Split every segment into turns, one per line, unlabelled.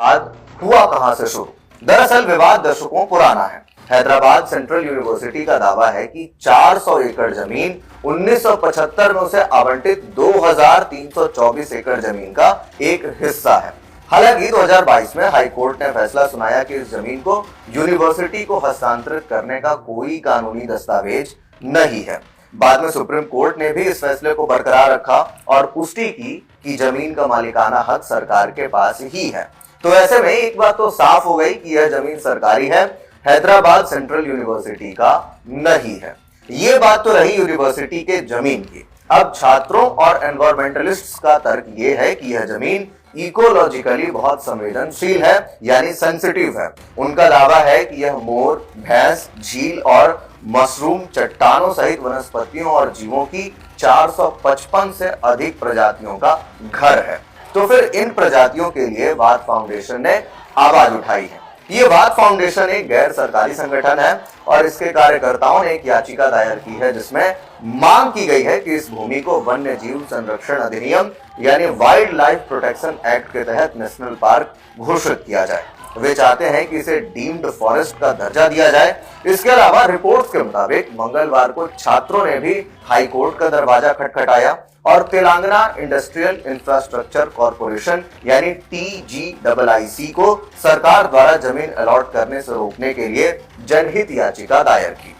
विवाद हुआ कहां से शुरू? दरअसल विवाद दशकों पुराना है। हैदराबाद सेंट्रल यूनिवर्सिटी का दावा है कि 400 एकड़ जमीन 1975 में उसे आवंटित 2324 एकड़ जमीन का एक हिस्सा है। हालांकि 2022 में हाई कोर्ट ने फैसला सुनाया कि इस जमीन को यूनिवर्सिटी को हस्तांतरित करने का कोई कानूनी दस्तावेज नहीं है। बाद में सुप्रीम कोर्ट ने भी इस फैसले को बरकरार रखा और पुष्टि की कि जमीन का मालिकाना हक सरकार के पास ही है। तो ऐसे में एक बात तो साफ हो गई कि यह जमीन सरकारी है, हैदराबाद सेंट्रल यूनिवर्सिटी का नहीं है। ये बात तो रही यूनिवर्सिटी के जमीन की। अब छात्रों और एनवायरमेंटलिस्ट्स का तर्क ये है कि यह जमीन इकोलॉजिकली बहुत संवेदनशील है, यानी सेंसिटिव है। उनका दावा है कि यह मोर, भैंस, झील और मशरूम, चट्टानों सहित वनस्पतियों और जीवों की 455 से अधिक प्रजातियों का घर है। तो फिर इन प्रजातियों के लिए वाद फाउंडेशन ने आवाज उठाई है। ये वाद फाउंडेशन एक गैर सरकारी संगठन है और इसके कार्यकर्ताओं ने एक याचिका दायर की है जिसमें मांग की गई है कि इस भूमि को वन्य जीव संरक्षण अधिनियम यानी वाइल्ड लाइफ प्रोटेक्शन एक्ट के तहत नेशनल पार्क घोषित किया जाए। वे चाहते हैं कि इसे डीम्ड फॉरेस्ट का दर्जा दिया जाए। इसके अलावा रिपोर्ट्स के मुताबिक मंगलवार को छात्रों ने भी हाई कोर्ट का दरवाजा खटखटाया और तेलंगाना इंडस्ट्रियल इंफ्रास्ट्रक्चर कॉरपोरेशन यानी TGIIC को सरकार द्वारा जमीन अलॉट करने से रोकने के लिए जनहित याचिका दायर की।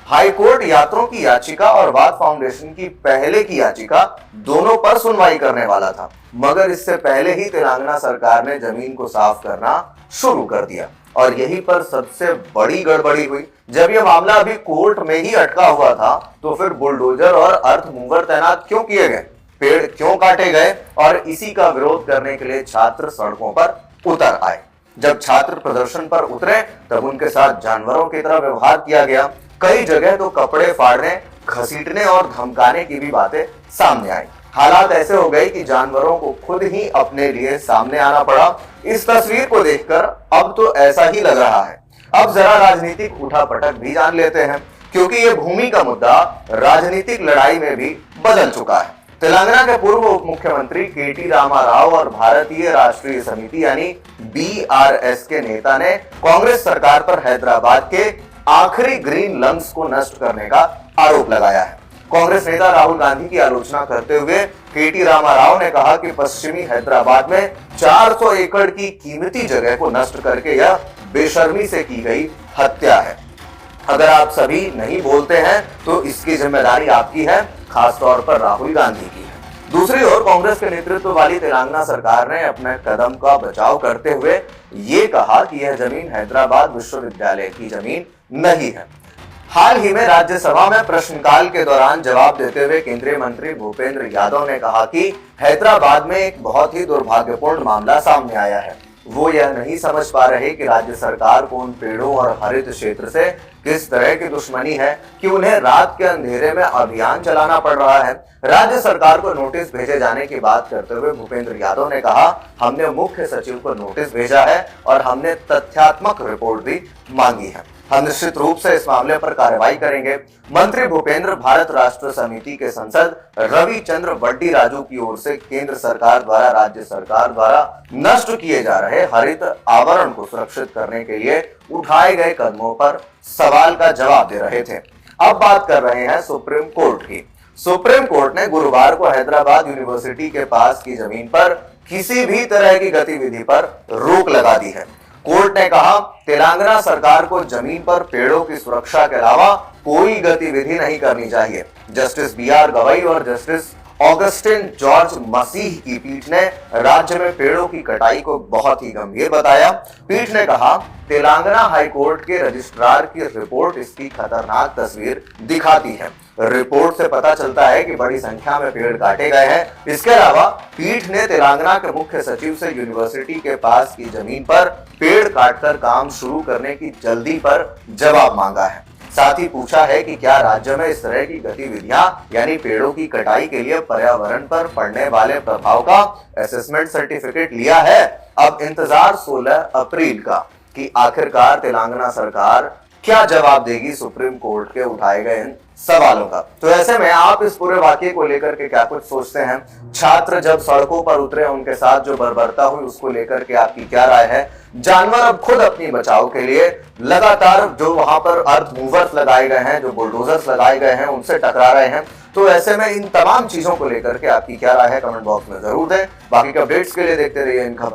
हाई कोर्ट यात्रियों की याचिका और वाद फाउंडेशन की पहले की याचिका दोनों पर सुनवाई करने वाला था, मगर इससे पहले ही तेलंगाना सरकार ने जमीन को साफ करना शुरू कर दिया और यहीं पर सबसे बड़ी गड़बड़ी हुई। जब यह मामला अभी कोर्ट में ही अटका हुआ था तो फिर बुलडोजर और अर्थ मूवर तैनात क्यों किए गए, पेड़ क्यों काटे गए और इसी का विरोध करने के लिए छात्र सड़कों पर उतर आए। जब छात्र प्रदर्शन पर उतरे तब उनके साथ जानवरों की तरह व्यवहार किया गया। कई जगह तो कपड़े फाड़ने, घसीटने और धमकाने की भी बातें सामने आई। हालात ऐसे हो गए कि जानवरों को खुद ही अपने लिए सामने आना पड़ा। इस तस्वीर को देखकर अब तो ऐसा ही लग रहा है। अब जरा राजनीतिक उठापटक भी जान लेते हैं, क्योंकि ये भूमि का मुद्दा राजनीतिक लड़ाई में भी बदल चुका है। तेलंगाना के पूर्व उप मुख्यमंत्री KT रामाराव और भारतीय राष्ट्रीय समिति यानी BRS के नेता ने कांग्रेस सरकार पर हैदराबाद के आखिरी ग्रीन लंग्स को नष्ट करने का आरोप लगाया है। कांग्रेस नेता राहुल गांधी की आलोचना करते हुए KT रामाराव ने कहा कि पश्चिमी हैदराबाद में 400 एकड़ की कीमती जगह को नष्ट करके यह बेशर्मी से की गई हत्या है। अगर आप सभी नहीं बोलते हैं तो इसकी जिम्मेदारी आपकी है, खासतौर पर राहुल गांधी की है। दूसरी ओर कांग्रेस के नेतृत्व वाली तेलंगाना सरकार ने अपने कदम का बचाव करते हुए ये कहा कि यह जमीन हैदराबाद विश्वविद्यालय की जमीन नहीं है। हाल ही में राज्यसभा में प्रश्नकाल के दौरान जवाब देते हुए केंद्रीय मंत्री भूपेंद्र यादव ने कहा कि हैदराबाद में एक बहुत ही दुर्भाग्यपूर्ण मामला सामने आया है। वो यह नहीं समझ पा रहे कि राज्य सरकार को उन पेड़ों और हरित क्षेत्र से किस तरह की दुश्मनी है कि उन्हें रात के अंधेरे में अभियान चलाना पड़ रहा है। राज्य सरकार को नोटिस भेजे जाने की बात करते हुए भूपेंद्र यादव ने कहा, हमने मुख्य सचिव को नोटिस भेजा है और हमने तथ्यात्मक रिपोर्ट भी मांगी है। हम निश्चित रूप से इस मामले पर कार्रवाई करेंगे। मंत्री भूपेंद्र भारत राष्ट्र समिति के सांसद रविचंद्र वड्डी राजू की ओर से केंद्र सरकार द्वारा राज्य सरकार द्वारा नष्ट किए जा रहे हरित आवरण को सुरक्षित करने के लिए उठाए गए कदमों पर सवाल का जवाब दे रहे थे। अब बात कर रहे हैं सुप्रीम कोर्ट की। सुप्रीम कोर्ट ने गुरुवार को हैदराबाद यूनिवर्सिटी के पास की जमीन पर किसी भी तरह की गतिविधि पर रोक लगा दी है। कोर्ट ने कहा, तेलंगाना सरकार को जमीन पर पेड़ों की सुरक्षा के अलावा कोई गतिविधि नहीं करनी चाहिए। जस्टिस BR गवई और जस्टिस ऑगस्टिन जॉर्ज मसीह की पीठ ने राज्य में पेड़ों की कटाई को बहुत ही गंभीर बताया। पीठ ने कहा, तेलंगाना हाई कोर्ट के रजिस्ट्रार की रिपोर्ट इसकी खतरनाक तस्वीर दिखाती है। रिपोर्ट से पता चलता है कि बड़ी संख्या में पेड़ काटे गए हैं। इसके अलावा पीठ ने तेलंगाना के मुख्य सचिव से यूनिवर्सिटी के पास की जमीन पर पेड़ काटकर काम शुरू करने की जल्दी पर जवाब मांगा है। साथ ही पूछा है कि क्या राज्य में इस तरह की गतिविधियां यानी पेड़ों की कटाई के लिए पर्यावरण पर पड़ने वाले प्रभाव का असेसमेंट सर्टिफिकेट लिया है। अब इंतजार 16 अप्रैल का कि आखिरकार तेलंगाना सरकार क्या जवाब देगी सुप्रीम कोर्ट के उठाए गए इन सवालों का। तो ऐसे में आप इस पूरे वाकये को लेकर के क्या कुछ सोचते हैं? छात्र जब सड़कों पर उतरे, उनके साथ जो बर्बरता हुई, उसको लेकर के आपकी क्या राय है? जानवर अब खुद अपनी बचाव के लिए लगातार जो वहां पर अर्थ मूवर्स लगाए गए हैं, जो बुलडोजर्स लगाए गए हैं, उनसे टकरा रहे हैं। तो ऐसे में इन तमाम चीजों को लेकर के आपकी क्या राय है? कमेंट बॉक्स में जरूर दें। बाकी के अपडेट्स के लिए देखते रहिए इन खबर।